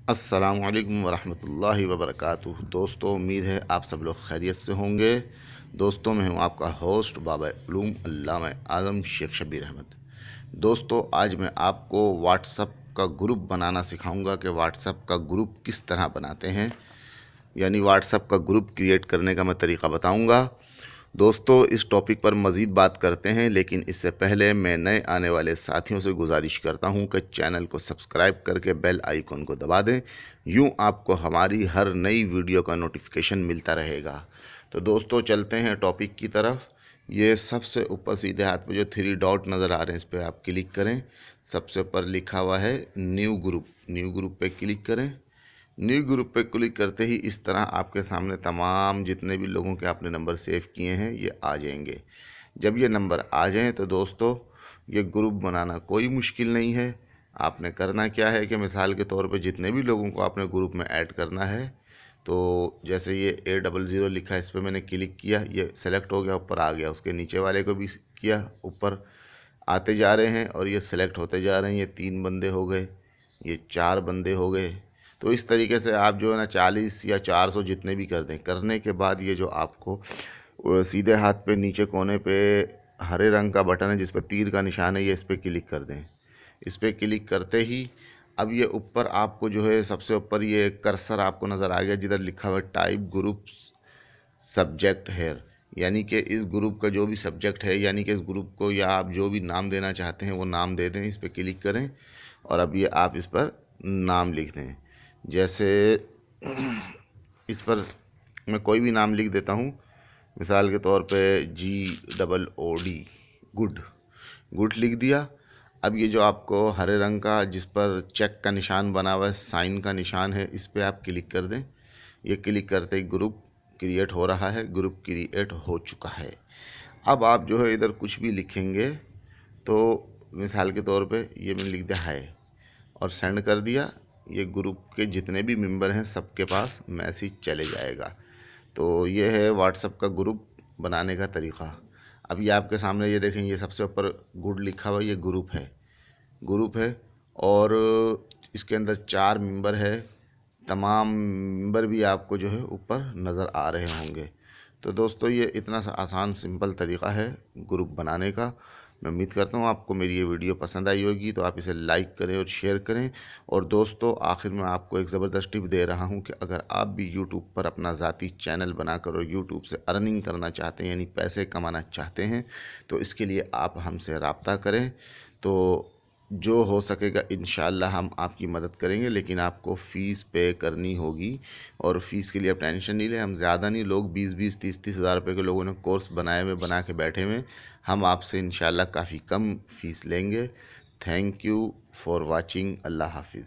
अस्सलामुअलैकुम वरहमतुल्लाहि वबरकातुहू। दोस्तों, उम्मीद है आप सब लोग खैरियत से होंगे। दोस्तों, मैं हूं आपका होस्ट बाबा उलूम अल्लामा आज़म शेख शब्बीर अहमद। दोस्तों, आज मैं आपको व्हाट्सअप का ग्रुप बनाना सिखाऊंगा कि व्हाट्सअप का ग्रुप किस तरह बनाते हैं, यानी व्हाट्सअप का ग्रुप क्रिएट करने का मैं तरीक़ा बताऊंगा। दोस्तों, इस टॉपिक पर मज़ीद बात करते हैं, लेकिन इससे पहले मैं नए आने वाले साथियों से गुजारिश करता हूं कि चैनल को सब्सक्राइब करके बेल आइकन को दबा दें। यूं आपको हमारी हर नई वीडियो का नोटिफिकेशन मिलता रहेगा। तो दोस्तों, चलते हैं टॉपिक की तरफ। ये सबसे ऊपर सीधे हाथ पे जो 3 डॉट नज़र आ रहे हैं, इस पर आप क्लिक करें। सबसे ऊपर लिखा हुआ है न्यू ग्रुप। न्यू ग्रुप पे क्लिक करें। न्यू ग्रुप पे क्लिक करते ही इस तरह आपके सामने तमाम जितने भी लोगों के आपने नंबर सेव किए हैं ये आ जाएंगे। जब ये नंबर आ जाएं तो दोस्तों, ये ग्रुप बनाना कोई मुश्किल नहीं है। आपने करना क्या है कि मिसाल के तौर पे जितने भी लोगों को आपने ग्रुप में ऐड करना है, तो जैसे ये 800 लिखा है, इस पर मैंने क्लिक किया, ये सेलेक्ट हो गया, ऊपर आ गया। उसके नीचे वाले को भी किया, ऊपर आते जा रहे हैं और ये सेलेक्ट होते जा रहे हैं। ये 3 बंदे हो गए, ये 4 बंदे हो गए। तो इस तरीके से आप जो है ना 40 या 400 जितने भी कर दें। करने के बाद ये जो आपको सीधे हाथ पे नीचे कोने पे हरे रंग का बटन है जिस पर तीर का निशान है, ये इस पर क्लिक कर दें। इस पर क्लिक करते ही अब ये ऊपर आपको जो है सबसे ऊपर ये कर्सर आपको नज़र आ गया जिधर लिखा हुआ है टाइप ग्रुप सब्जेक्ट हेयर, यानी कि इस ग्रुप का जो भी सब्जेक्ट है, यानी कि इस ग्रुप को या आप जो भी नाम देना चाहते हैं वो नाम दे दें। इस पर क्लिक करें और अब ये आप इस पर नाम लिख दें। जैसे इस पर मैं कोई भी नाम लिख देता हूँ, मिसाल के तौर पे GOOD, गुड। गुड लिख दिया। अब ये जो आपको हरे रंग का जिस पर चेक का निशान बना हुआ है, साइन का निशान है, इस पर आप क्लिक कर दें। ये क्लिक करते ही ग्रुप क्रिएट हो रहा है। ग्रुप क्रिएट हो चुका है। अब आप जो है इधर कुछ भी लिखेंगे, तो मिसाल के तौर पे ये मैंने लिख दिया है और सेंड कर दिया। ये ग्रुप के जितने भी मेंबर हैं सबके पास मैसेज चले जाएगा। तो ये है व्हाट्सअप का ग्रुप बनाने का तरीक़ा। अब ये आपके सामने ये देखें, ये सबसे ऊपर गुड लिखा हुआ ये ग्रुप है। ग्रुप है और इसके अंदर 4 मेंबर है। तमाम मेंबर भी आपको जो है ऊपर नज़र आ रहे होंगे। तो दोस्तों, ये इतना सा आसान सिंपल तरीक़ा है ग्रुप बनाने का। मैं उम्मीद करता हूँ आपको मेरी ये वीडियो पसंद आई होगी, तो आप इसे लाइक करें और शेयर करें। और दोस्तों, आखिर में आपको एक ज़बरदस्त टिप दे रहा हूँ कि अगर आप भी यूट्यूब पर अपना ज़ाती चैनल बनाकर और यूट्यूब से अर्निंग करना चाहते हैं, यानी पैसे कमाना चाहते हैं, तो इसके लिए आप हमसे रब्ता करें। तो जो हो सकेगा इंशाअल्लाह हम आपकी मदद करेंगे, लेकिन आपको फ़ीस पे करनी होगी। और फ़ीस के लिए आप टेंशन नहीं लें, हम ज़्यादा नहीं, लोग 20-20 30-30 हज़ार रुपये के लोगों ने कोर्स बनाए हुए बना के बैठे हुए। हम आपसे इंशाअल्लाह काफ़ी कम फ़ीस लेंगे। Thank you for watching. अल्लाह हाफिज़।